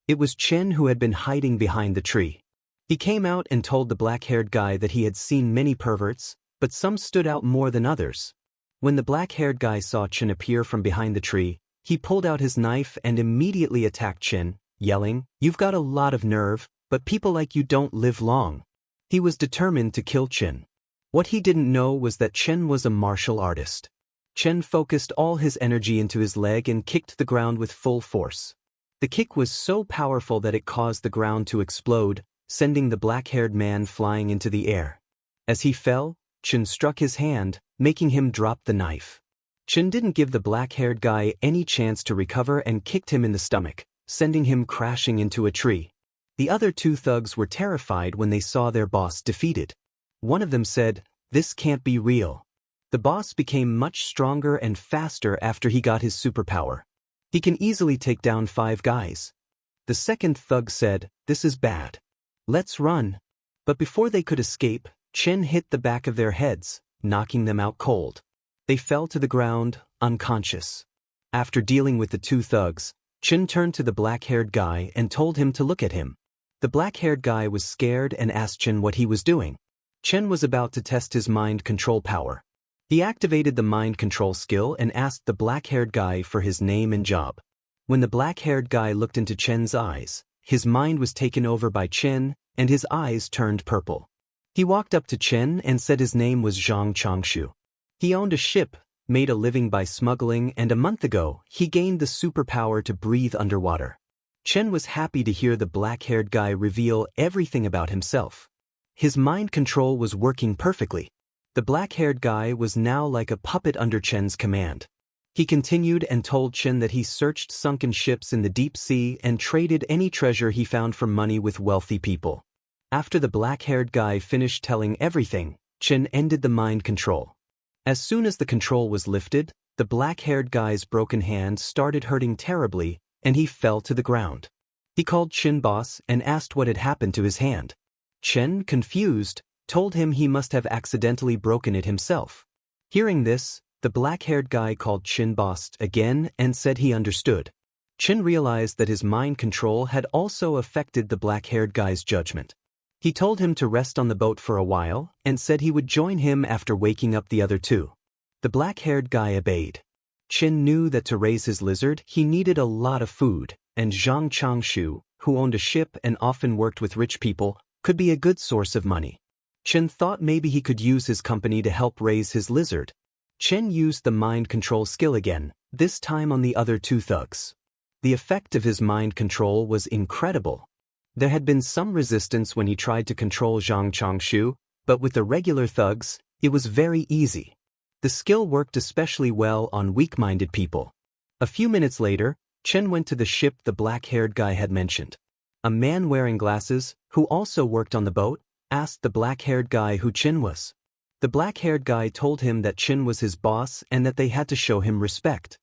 It was Chen who had been hiding behind the tree. He came out and told the black-haired guy that he had seen many perverts, but some stood out more than others. When the black-haired guy saw Chen appear from behind the tree, he pulled out his knife and immediately attacked Chen, yelling, "You've got a lot of nerve, but people like you don't live long." He was determined to kill Chen. What he didn't know was that Chen was a martial artist. Chen focused all his energy into his leg and kicked the ground with full force. The kick was so powerful that it caused the ground to explode, sending the black-haired man flying into the air. As he fell, Chen struck his hand, making him drop the knife. Chen didn't give the black-haired guy any chance to recover and kicked him in the stomach, sending him crashing into a tree. The other two thugs were terrified when they saw their boss defeated. One of them said, "This can't be real." The boss became much stronger and faster after he got his superpower. He can easily take down 5 guys. The second thug said, "This is bad. Let's run." But before they could escape, Chen hit the back of their heads, knocking them out cold. They fell to the ground, unconscious. After dealing with the 2 thugs, Chen turned to the black-haired guy and told him to look at him. The black-haired guy was scared and asked Chen what he was doing. Chen was about to test his mind control power. He activated the mind control skill and asked the black-haired guy for his name and job. When the black-haired guy looked into Chen's eyes, his mind was taken over by Chen, and his eyes turned purple. He walked up to Chen and said his name was Zhang Changshu. He owned a ship, made a living by smuggling, and a month ago, he gained the superpower to breathe underwater. Chen was happy to hear the black-haired guy reveal everything about himself. His mind control was working perfectly. The black-haired guy was now like a puppet under Chen's command. He continued and told Chen that he searched sunken ships in the deep sea and traded any treasure he found for money with wealthy people. After the black-haired guy finished telling everything, Chen ended the mind control. As soon as the control was lifted, the black-haired guy's broken hand started hurting terribly, and he fell to the ground. He called Chen boss and asked what had happened to his hand. Chen, confused, told him he must have accidentally broken it himself. Hearing this, the black-haired guy called Chen boss again and said he understood. Chen realized that his mind control had also affected the black-haired guy's judgment. He told him to rest on the boat for a while and said he would join him after waking up the other 2. The black-haired guy obeyed. Chen knew that to raise his lizard he needed a lot of food, and Zhang Changshu, who owned a ship and often worked with rich people, could be a good source of money. Chen thought maybe he could use his company to help raise his lizard. Chen used the mind control skill again, this time on the other 2 thugs. The effect of his mind control was incredible. There had been some resistance when he tried to control Zhang Changshu, but with the regular thugs, it was very easy. The skill worked especially well on weak-minded people. A few minutes later, Chen went to the ship the black-haired guy had mentioned. A man wearing glasses, who also worked on the boat, asked the black-haired guy who Chen was. The black-haired guy told him that Chen was his boss and that they had to show him respect.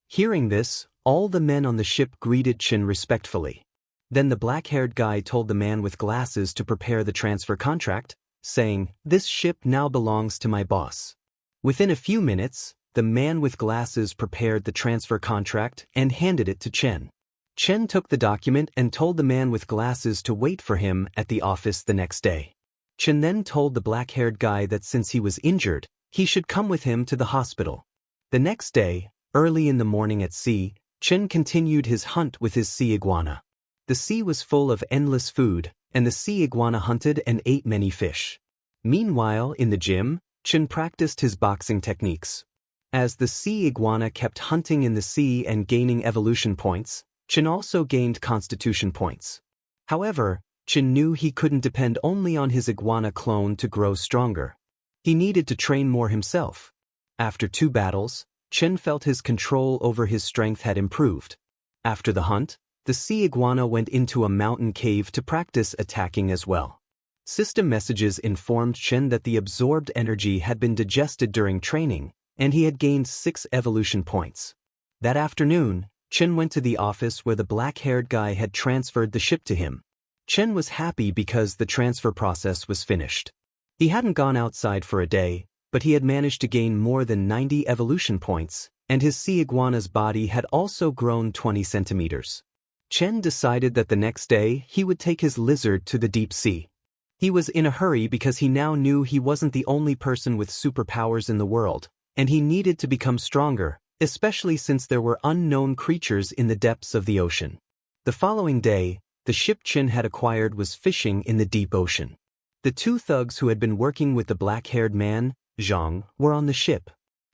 Hearing this, all the men on the ship greeted Chen respectfully. Then the black-haired guy told the man with glasses to prepare the transfer contract, saying, "This ship now belongs to my boss." Within a few minutes, the man with glasses prepared the transfer contract and handed it to Chen. Chen took the document and told the man with glasses to wait for him at the office the next day. Chen then told the black-haired guy that since he was injured, he should come with him to the hospital. The next day, early in the morning at sea, Chen continued his hunt with his sea iguana. The sea was full of endless food, and the sea iguana hunted and ate many fish. Meanwhile, in the gym, Chen practiced his boxing techniques. As the sea iguana kept hunting in the sea and gaining evolution points, Chen also gained constitution points. However, Chen knew he couldn't depend only on his iguana clone to grow stronger. He needed to train more himself. After 2 battles, Chen felt his control over his strength had improved. After the hunt, the sea iguana went into a mountain cave to practice attacking as well. System messages informed Chen that the absorbed energy had been digested during training, and he had gained 6 evolution points. That afternoon, Chen went to the office where the black-haired guy had transferred the ship to him. Chen was happy because the transfer process was finished. He hadn't gone outside for a day, but he had managed to gain more than 90 evolution points, and his sea iguana's body had also grown 20 centimeters. Chen decided that the next day he would take his lizard to the deep sea. He was in a hurry because he now knew he wasn't the only person with superpowers in the world, and he needed to become stronger, especially since there were unknown creatures in the depths of the ocean. The following day, the ship Chen had acquired was fishing in the deep ocean. The two thugs who had been working with the black-haired man, Zhang, were on the ship.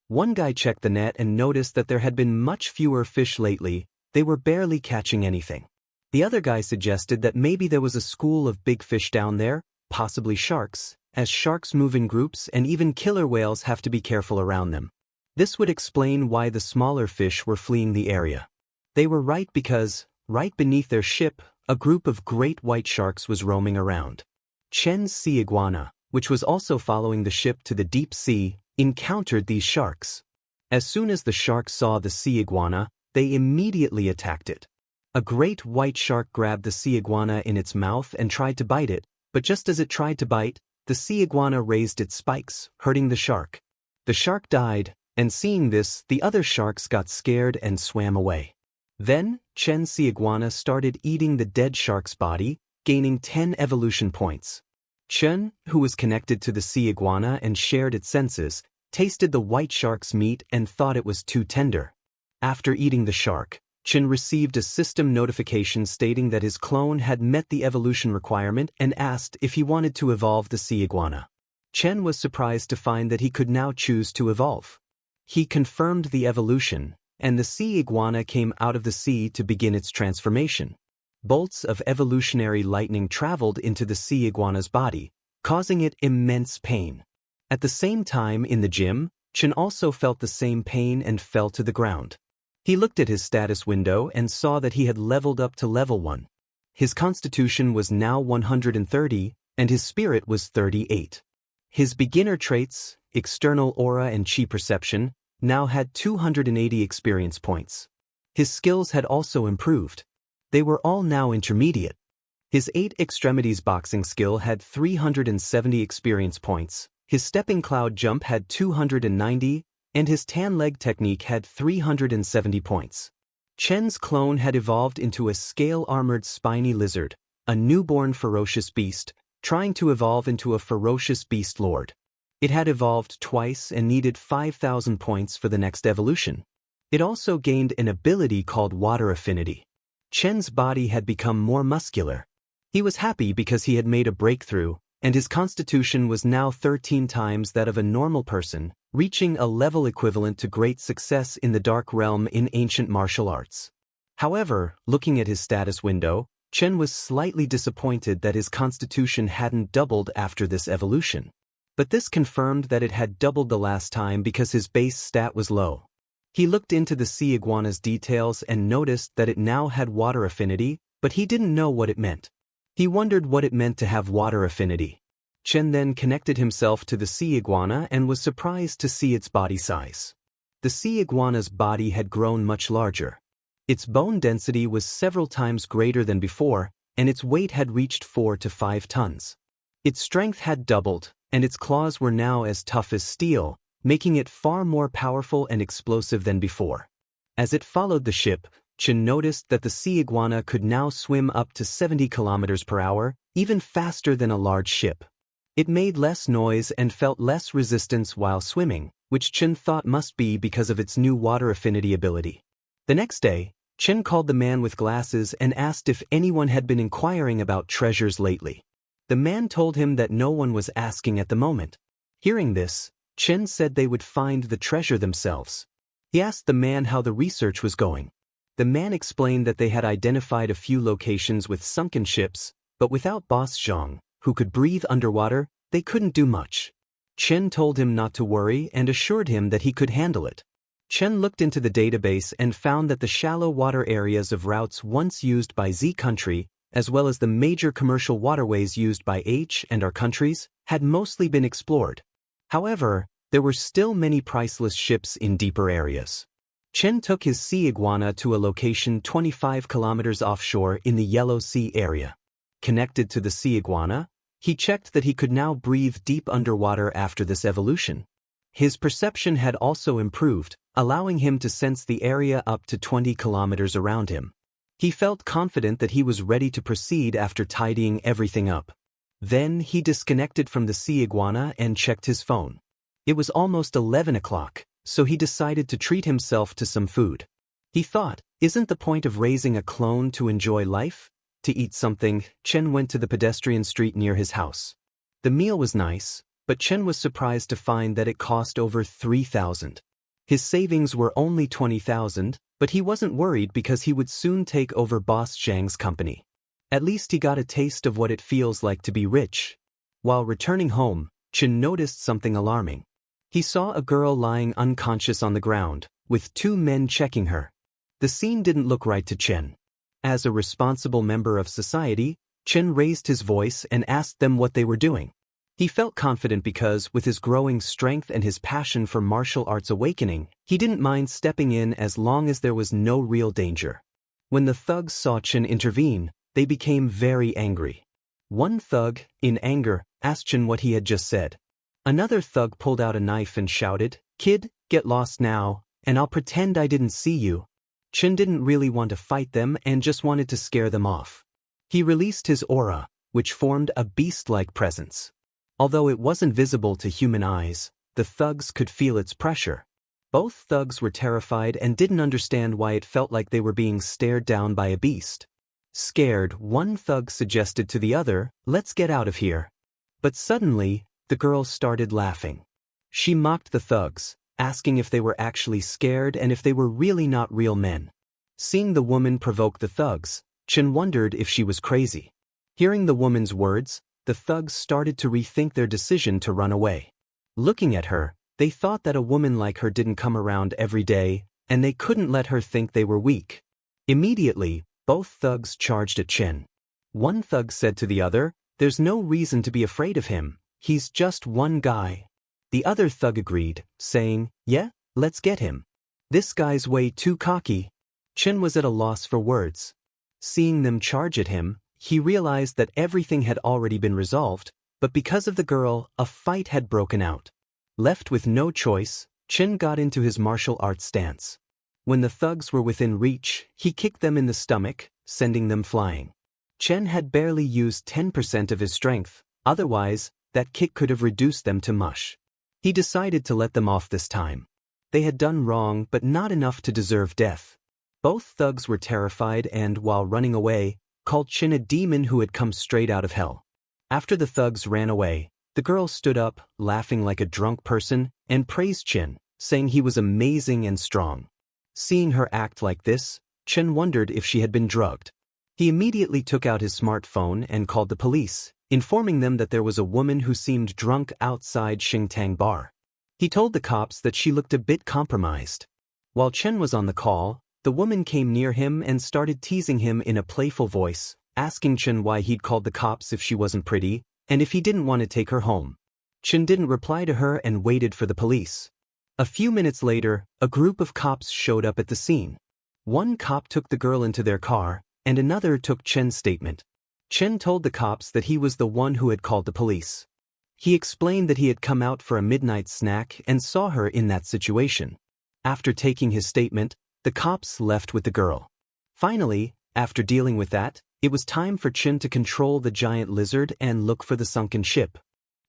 One guy checked the net and noticed that there had been much fewer fish lately. They were barely catching anything. The other guy suggested that maybe there was a school of big fish down there, possibly sharks, as sharks move in groups and even killer whales have to be careful around them. This would explain why the smaller fish were fleeing the area. They were right because, right beneath their ship, a group of great white sharks was roaming around. Chen's sea iguana, which was also following the ship to the deep sea, encountered these sharks. As soon as the sharks saw the sea iguana, they immediately attacked it. A great white shark grabbed the sea iguana in its mouth and tried to bite it, but just as it tried to bite, the sea iguana raised its spikes, hurting the shark. The shark died, and seeing this, the other sharks got scared and swam away. Then, Chen's sea iguana started eating the dead shark's body, gaining 10 evolution points. Chen, who was connected to the sea iguana and shared its senses, tasted the white shark's meat and thought it was too tender. After eating the shark, Chen received a system notification stating that his clone had met the evolution requirement and asked if he wanted to evolve the sea iguana. Chen was surprised to find that he could now choose to evolve. He confirmed the evolution, and the sea iguana came out of the sea to begin its transformation. Bolts of evolutionary lightning traveled into the sea iguana's body, causing it immense pain. At the same time in the gym, Chen also felt the same pain and fell to the ground. He looked at his status window and saw that he had leveled up to level 1. His constitution was now 130, and his spirit was 38. His beginner traits, external aura and chi perception, now had 280 experience points. His skills had also improved. They were all now intermediate. His 8 extremities boxing skill had 370 experience points, his stepping cloud jump had 290, and his tan leg technique had 370 points. Chen's clone had evolved into a scale-armored spiny lizard, a newborn ferocious beast, trying to evolve into a ferocious beast lord. It had evolved twice and needed 5,000 points for the next evolution. It also gained an ability called water affinity. Chen's body had become more muscular. He was happy because he had made a breakthrough, and his constitution was now 13 times that of a normal person, reaching a level equivalent to great success in the dark realm in ancient martial arts. However, looking at his status window, Chen was slightly disappointed that his constitution hadn't doubled after this evolution. But this confirmed that it had doubled the last time because his base stat was low. He looked into the sea iguana's details and noticed that it now had water affinity, but he didn't know what it meant. He wondered what it meant to have water affinity. Chen then connected himself to the sea iguana and was surprised to see its body size. The sea iguana's body had grown much larger. Its bone density was several times greater than before, and its weight had reached 4 to 5 tons. Its strength had doubled, and its claws were now as tough as steel, making it far more powerful and explosive than before. As it followed the ship, Chen noticed that the sea iguana could now swim up to 70 kilometers per hour, even faster than a large ship. It made less noise and felt less resistance while swimming, which Chen thought must be because of its new water affinity ability. The next day, Chen called the man with glasses and asked if anyone had been inquiring about treasures lately. The man told him that no one was asking at the moment. Hearing this, Chen said they would find the treasure themselves. He asked the man how the research was going. The man explained that they had identified a few locations with sunken ships, but without Boss Zhang, who could breathe underwater, they couldn't do much. Chen told him not to worry and assured him that he could handle it. Chen looked into the database and found that the shallow water areas of routes once used by Z country, as well as the major commercial waterways used by H and our countries, had mostly been explored. However, there were still many priceless ships in deeper areas. Chen took his sea iguana to a location 25 kilometers offshore in the Yellow Sea area. Connected to the sea iguana, he checked that he could now breathe deep underwater after this evolution. His perception had also improved, allowing him to sense the area up to 20 kilometers around him. He felt confident that he was ready to proceed after tidying everything up. Then he disconnected from the sea iguana and checked his phone. It was almost 11 o'clock, so he decided to treat himself to some food. He thought, isn't the point of raising a clone to enjoy life? To eat something, Chen went to the pedestrian street near his house. The meal was nice, but Chen was surprised to find that it cost over 3,000. His savings were only 20,000, but he wasn't worried because he would soon take over Boss Zhang's company. At least he got a taste of what it feels like to be rich. While returning home, Chen noticed something alarming. He saw a girl lying unconscious on the ground, with two men checking her. The scene didn't look right to Chen. As a responsible member of society, Chen raised his voice and asked them what they were doing. He felt confident because, with his growing strength and his passion for martial arts awakening, he didn't mind stepping in as long as there was no real danger. When the thugs saw Chen intervene, they became very angry. One thug, in anger, asked Chen what he had just said. Another thug pulled out a knife and shouted, "Kid, get lost now, and I'll pretend I didn't see you." Chen didn't really want to fight them and just wanted to scare them off. He released his aura, which formed a beast-like presence. Although it wasn't visible to human eyes, the thugs could feel its pressure. Both thugs were terrified and didn't understand why it felt like they were being stared down by a beast. Scared, one thug suggested to the other, "Let's get out of here." But suddenly, the girl started laughing. She mocked the thugs, asking if they were actually scared and if they were really not real men. Seeing the woman provoke the thugs, Chen wondered if she was crazy. Hearing the woman's words, the thugs started to rethink their decision to run away. Looking at her, they thought that a woman like her didn't come around every day, and they couldn't let her think they were weak. Immediately, both thugs charged at Chen. One thug said to the other, "There's no reason to be afraid of him. He's just one guy." The other thug agreed, saying, "Yeah, let's get him. This guy's way too cocky." Chen was at a loss for words. Seeing them charge at him, he realized that everything had already been resolved, but because of the girl, a fight had broken out. Left with no choice, Chen got into his martial arts stance. When the thugs were within reach, he kicked them in the stomach, sending them flying. Chen had barely used 10% of his strength, otherwise, that kick could have reduced them to mush. He decided to let them off this time. They had done wrong but not enough to deserve death. Both thugs were terrified and, while running away, called Chen a demon who had come straight out of hell. After the thugs ran away, the girl stood up, laughing like a drunk person, and praised Chen, saying he was amazing and strong. Seeing her act like this, Chen wondered if she had been drugged. He immediately took out his smartphone and called the police, informing them that there was a woman who seemed drunk outside Xingtang Bar. He told the cops that she looked a bit compromised. While Chen was on the call, the woman came near him and started teasing him in a playful voice, asking Chen why he'd called the cops if she wasn't pretty, and if he didn't want to take her home. Chen didn't reply to her and waited for the police. A few minutes later, a group of cops showed up at the scene. One cop took the girl into their car, and another took Chen's statement. Chen told the cops that he was the one who had called the police. He explained that he had come out for a midnight snack and saw her in that situation. After taking his statement, the cops left with the girl. Finally, after dealing with that, it was time for Chen to control the giant lizard and look for the sunken ship.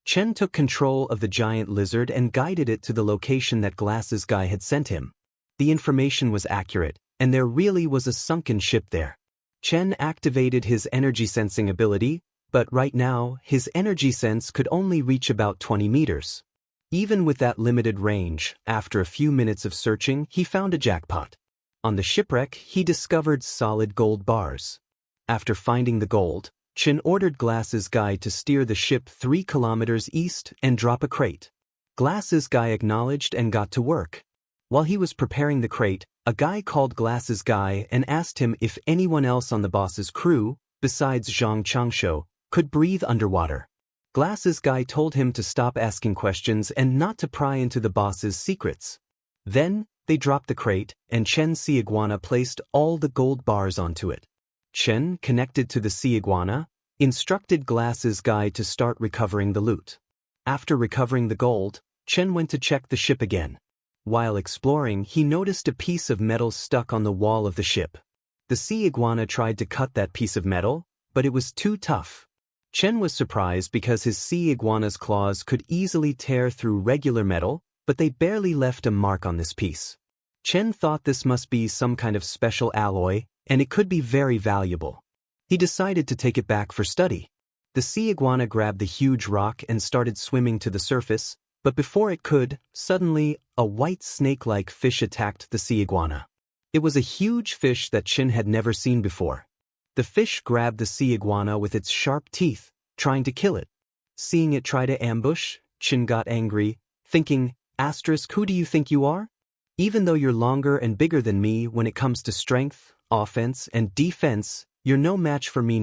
Chen took control of the giant lizard and guided it to the location that Glasses Guy had sent him. The information was accurate, and there really was a sunken ship there. Chen activated his energy sensing ability, but right now, his energy sense could only reach about 20 meters. Even with that limited range, after a few minutes of searching, he found a jackpot. On the shipwreck, he discovered solid gold bars. After finding the gold, Chen ordered Glasses Guy to steer the ship 3 kilometers east and drop a crate. Glasses Guy acknowledged and got to work. While he was preparing the crate, a guy called Glasses Guy and asked him if anyone else on the boss's crew, besides Zhang Changsho, could breathe underwater. Glasses Guy told him to stop asking questions and not to pry into the boss's secrets. Then, they dropped the crate, and Chen Sea Iguana placed all the gold bars onto it. Chen, connected to the sea iguana, instructed Glasses Guy to start recovering the loot. After recovering the gold, Chen went to check the ship again. While exploring, he noticed a piece of metal stuck on the wall of the ship. The sea iguana tried to cut that piece of metal, but it was too tough. Chen was surprised because his sea iguana's claws could easily tear through regular metal, but they barely left a mark on this piece. Chen thought this must be some kind of special alloy, and it could be very valuable. He decided to take it back for study. The sea iguana grabbed the huge rock and started swimming to the surface, but before it could, suddenly, a white snake-like fish attacked the sea iguana. It was a huge fish that Chen had never seen before. The fish grabbed the sea iguana with its sharp teeth, trying to kill it. Seeing it try to ambush, Chen got angry, thinking, "Who do you think you are? Even though you're longer and bigger than me when it comes to strength, offense, and defense, you're no match for me."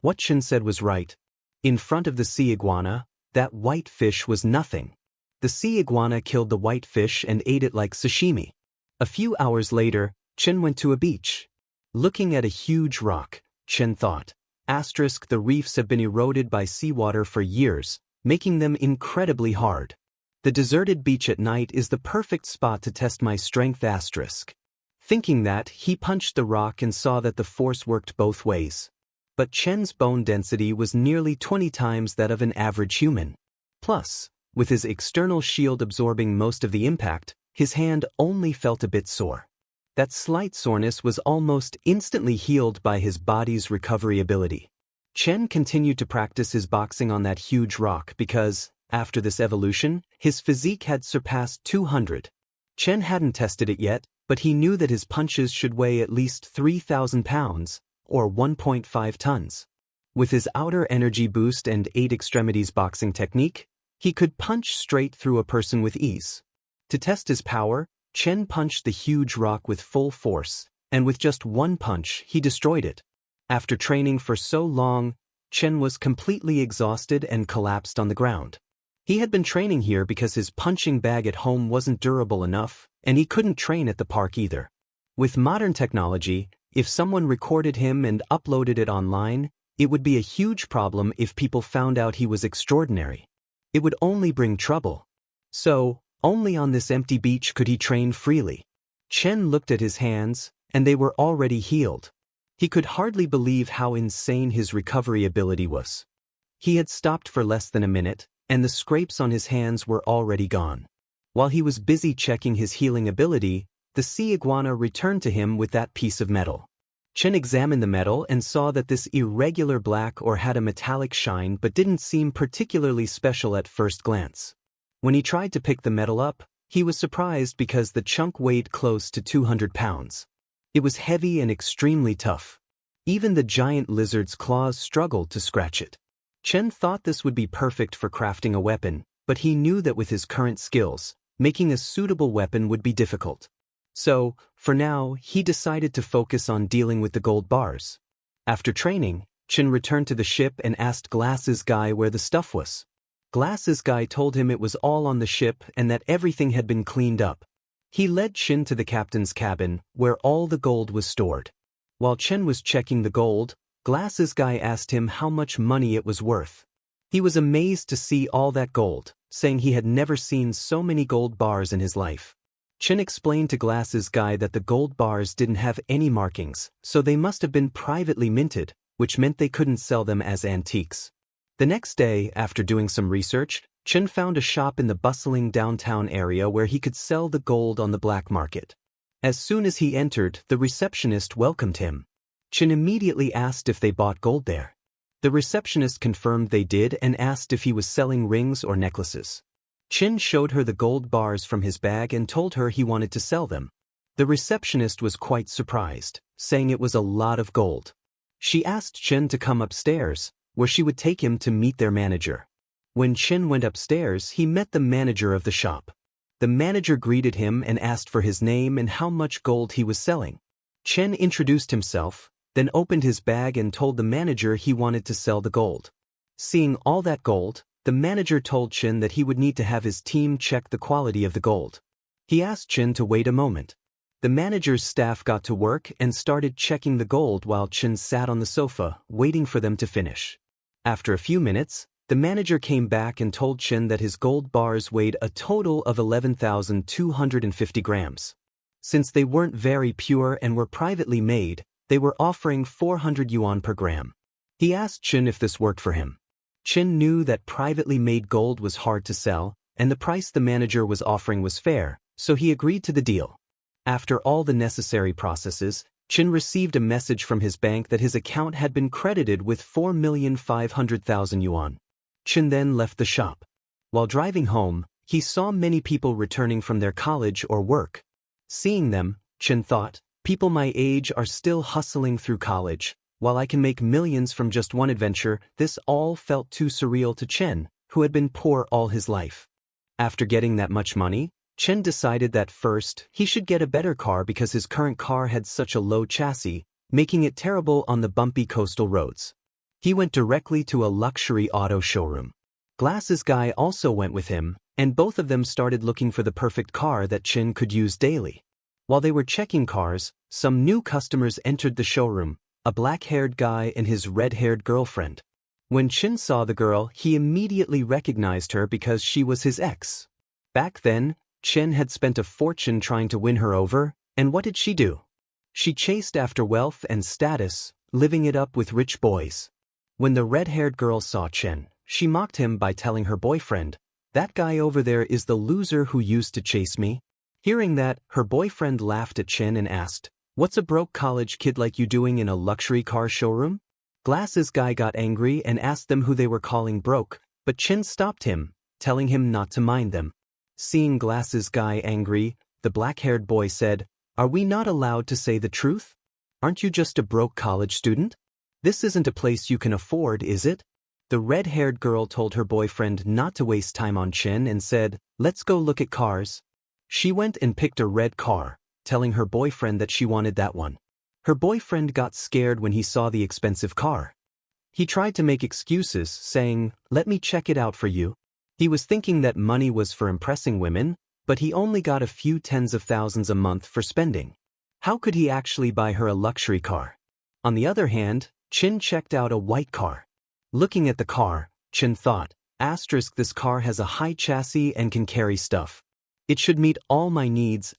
What Chen said was right. In front of the sea iguana, that white fish was nothing. The sea iguana killed the white fish and ate it like sashimi. A few hours later, Chen went to a beach. Looking at a huge rock, Chen thought, "The reefs have been eroded by seawater for years, making them incredibly hard. The deserted beach at night is the perfect spot to test my strength." Thinking that, he punched the rock and saw that the force worked both ways. But Chen's bone density was nearly 20 times that of an average human. Plus, with his external shield absorbing most of the impact, his hand only felt a bit sore. That slight soreness was almost instantly healed by his body's recovery ability. Chen continued to practice his boxing on that huge rock because, after this evolution, his physique had surpassed 200. Chen hadn't tested it yet, but he knew that his punches should weigh at least 3,000 pounds, or 1.5 tons. With his outer energy boost and 8 extremities boxing technique, he could punch straight through a person with ease. To test his power, Chen punched the huge rock with full force, and with just one punch, he destroyed it. After training for so long, Chen was completely exhausted and collapsed on the ground. He had been training here because his punching bag at home wasn't durable enough, and he couldn't train at the park either. With modern technology, if someone recorded him and uploaded it online, it would be a huge problem if people found out he was extraordinary. It would only bring trouble. So, only on this empty beach could he train freely. Chen looked at his hands, and they were already healed. He could hardly believe how insane his recovery ability was. He had stopped for less than a minute, and the scrapes on his hands were already gone. While he was busy checking his healing ability, the sea iguana returned to him with that piece of metal. Chen examined the metal and saw that this irregular black ore had a metallic shine but didn't seem particularly special at first glance. When he tried to pick the metal up, he was surprised because the chunk weighed close to 200 pounds. It was heavy and extremely tough. Even the giant lizard's claws struggled to scratch it. Chen thought this would be perfect for crafting a weapon, but he knew that with his current skills, making a suitable weapon would be difficult. So, for now, he decided to focus on dealing with the gold bars. After training, Chen returned to the ship and asked Glasses Guy where the stuff was. Glasses Guy told him it was all on the ship and that everything had been cleaned up. He led Chen to the captain's cabin, where all the gold was stored. While Chen was checking the gold, Glasses Guy asked him how much money it was worth. He was amazed to see all that gold, saying he had never seen so many gold bars in his life. Chen explained to Glasses Guy that the gold bars didn't have any markings, so they must have been privately minted, which meant they couldn't sell them as antiques. The next day, after doing some research, Chen found a shop in the bustling downtown area where he could sell the gold on the black market. As soon as he entered, the receptionist welcomed him. Chen immediately asked if they bought gold there. The receptionist confirmed they did and asked if he was selling rings or necklaces. Chen showed her the gold bars from his bag and told her he wanted to sell them. The receptionist was quite surprised, saying it was a lot of gold. She asked Chen to come upstairs, where she would take him to meet their manager. When Chen went upstairs, he met the manager of the shop. The manager greeted him and asked for his name and how much gold he was selling. Chen introduced himself, then opened his bag and told the manager he wanted to sell the gold. Seeing all that gold, the manager told Chen that he would need to have his team check the quality of the gold. He asked Chen to wait a moment. The manager's staff got to work and started checking the gold while Chen sat on the sofa, waiting for them to finish. After a few minutes, the manager came back and told Chen that his gold bars weighed a total of 11,250 grams. Since they weren't very pure and were privately made, they were offering 400 yuan per gram. He asked Chen if this worked for him. Chen knew that privately made gold was hard to sell, and the price the manager was offering was fair, so he agreed to the deal. After all the necessary processes, Chen received a message from his bank that his account had been credited with 4,500,000 yuan. Chen then left the shop. While driving home, he saw many people returning from their college or work. Seeing them, Chen thought, people my age are still hustling through college, while I can make millions from just one adventure. This all felt too surreal to Chen, who had been poor all his life. After getting that much money, Chen decided that first, he should get a better car because his current car had such a low chassis, making it terrible on the bumpy coastal roads. He went directly to a luxury auto showroom. Glasses Guy also went with him, and both of them started looking for the perfect car that Chen could use daily. While they were checking cars, some new customers entered the showroom, a black-haired guy and his red-haired girlfriend. When Chen saw the girl, he immediately recognized her because she was his ex. Back then, Chen had spent a fortune trying to win her over, and what did she do? She chased after wealth and status, living it up with rich boys. When the red-haired girl saw Chen, she mocked him by telling her boyfriend, "That guy over there is the loser who used to chase me." Hearing that, her boyfriend laughed at Chen and asked, "What's a broke college kid like you doing in a luxury car showroom?" Glasses Guy got angry and asked them who they were calling broke, but Chen stopped him, telling him not to mind them. Seeing Glasses Guy angry, the black-haired boy said, "Are we not allowed to say the truth? Aren't you just a broke college student? This isn't a place you can afford, is it?" The red-haired girl told her boyfriend not to waste time on Chen and said, "Let's go look at cars." She went and picked a red car, telling her boyfriend that she wanted that one. Her boyfriend got scared when he saw the expensive car. He tried to make excuses, saying, "Let me check it out for you." He was thinking that money was for impressing women, but he only got a few tens of thousands a month for spending. How could he actually buy her a luxury car? On the other hand, Chen checked out a white car. Looking at the car, Chen thought, "This car has a high chassis and can carry stuff. It should meet all my needs."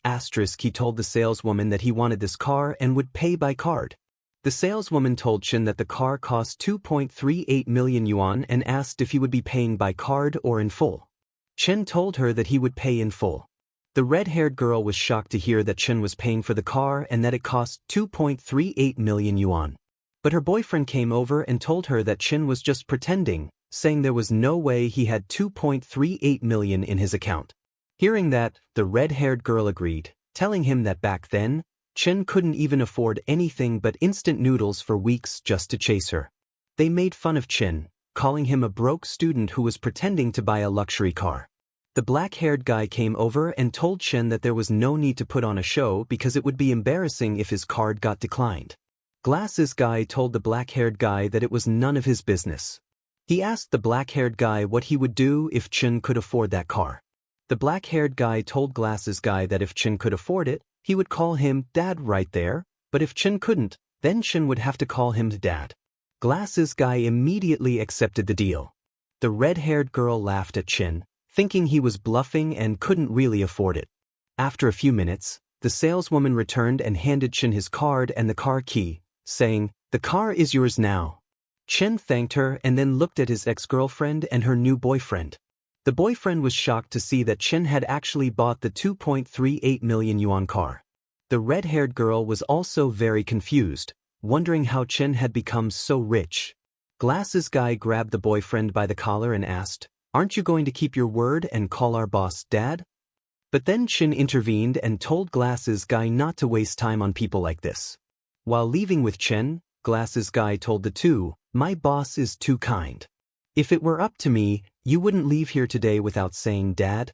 He told the saleswoman that he wanted this car and would pay by card. The saleswoman told Chen that the car cost 2.38 million yuan and asked if he would be paying by card or in full. Chen told her that he would pay in full. The red-haired girl was shocked to hear that Chen was paying for the car and that it cost 2.38 million yuan. But her boyfriend came over and told her that Chen was just pretending, saying there was no way he had 2.38 million in his account. Hearing that, the red-haired girl agreed, telling him that back then, Chen couldn't even afford anything but instant noodles for weeks just to chase her. They made fun of Chen, calling him a broke student who was pretending to buy a luxury car. The black-haired guy came over and told Chen that there was no need to put on a show because it would be embarrassing if his card got declined. Glasses Guy told the black-haired guy that it was none of his business. He asked the black-haired guy what he would do if Chen could afford that car. The black-haired guy told Glasses Guy that if Chen could afford it, he would call him Dad right there, but if Chen couldn't, then Chen would have to call him Dad. Glasses Guy immediately accepted the deal. The red-haired girl laughed at Chen, thinking he was bluffing and couldn't really afford it. After a few minutes, the saleswoman returned and handed Chen his card and the car key, saying, "The car is yours now." Chen thanked her and then looked at his ex-girlfriend and her new boyfriend. The boyfriend was shocked to see that Chen had actually bought the 2.38 million yuan car. The red-haired girl was also very confused, wondering how Chen had become so rich. Glasses Guy grabbed the boyfriend by the collar and asked, "Aren't you going to keep your word and call our boss Dad?" But then Chen intervened and told Glasses Guy not to waste time on people like this. While leaving with Chen, Glasses Guy told the two, "My boss is too kind. If it were up to me, you wouldn't leave here today without saying Dad."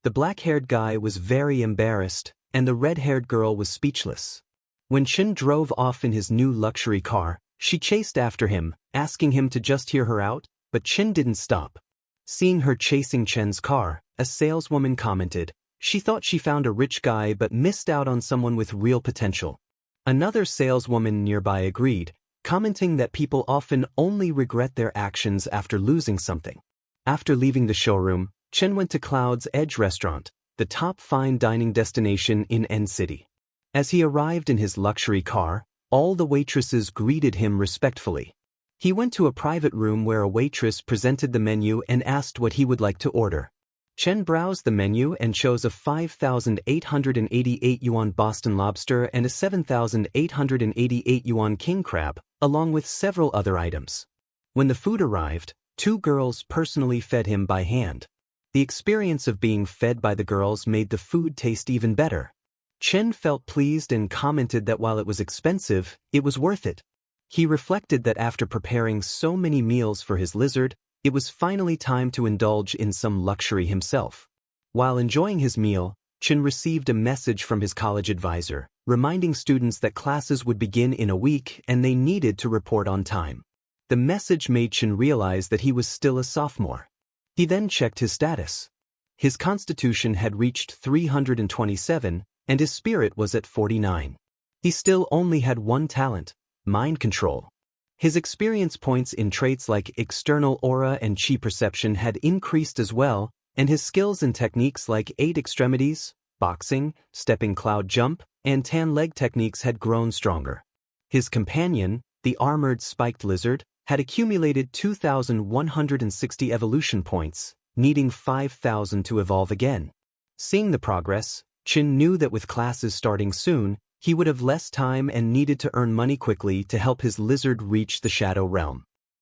The black-haired guy was very embarrassed, and the red-haired girl was speechless. When Chen drove off in his new luxury car, she chased after him, asking him to just hear her out, but Chen didn't stop. Seeing her chasing Chen's car, a saleswoman commented, she thought she found a rich guy but missed out on someone with real potential. Another saleswoman nearby agreed, commenting that people often only regret their actions after losing something. After leaving the showroom, Chen went to Cloud's Edge restaurant, the top fine dining destination in N City. As he arrived in his luxury car, all the waitresses greeted him respectfully. He went to a private room where a waitress presented the menu and asked what he would like to order. Chen browsed the menu and chose a 5,888 yuan Boston lobster and a 7,888 yuan king crab, along with several other items. When the food arrived, 2 girls personally fed him by hand. The experience of being fed by the girls made the food taste even better. Chen felt pleased and commented that while it was expensive, it was worth it. He reflected that after preparing so many meals for his lizard, it was finally time to indulge in some luxury himself. While enjoying his meal, Chen received a message from his college advisor, reminding students that classes would begin in a week and they needed to report on time. The message made Chen realize that he was still a sophomore. He then checked his status. His constitution had reached 327, and his spirit was at 49. He still only had one talent: mind control. His experience points in traits like external aura and chi perception had increased as well, and his skills and techniques like 8 extremities, boxing, stepping cloud jump, and tan leg techniques had grown stronger. His companion, the armored spiked lizard, had accumulated 2,160 evolution points, needing 5,000 to evolve again. Seeing the progress, Chen knew that with classes starting soon, he would have less time and needed to earn money quickly to help his lizard reach the Shadow Realm.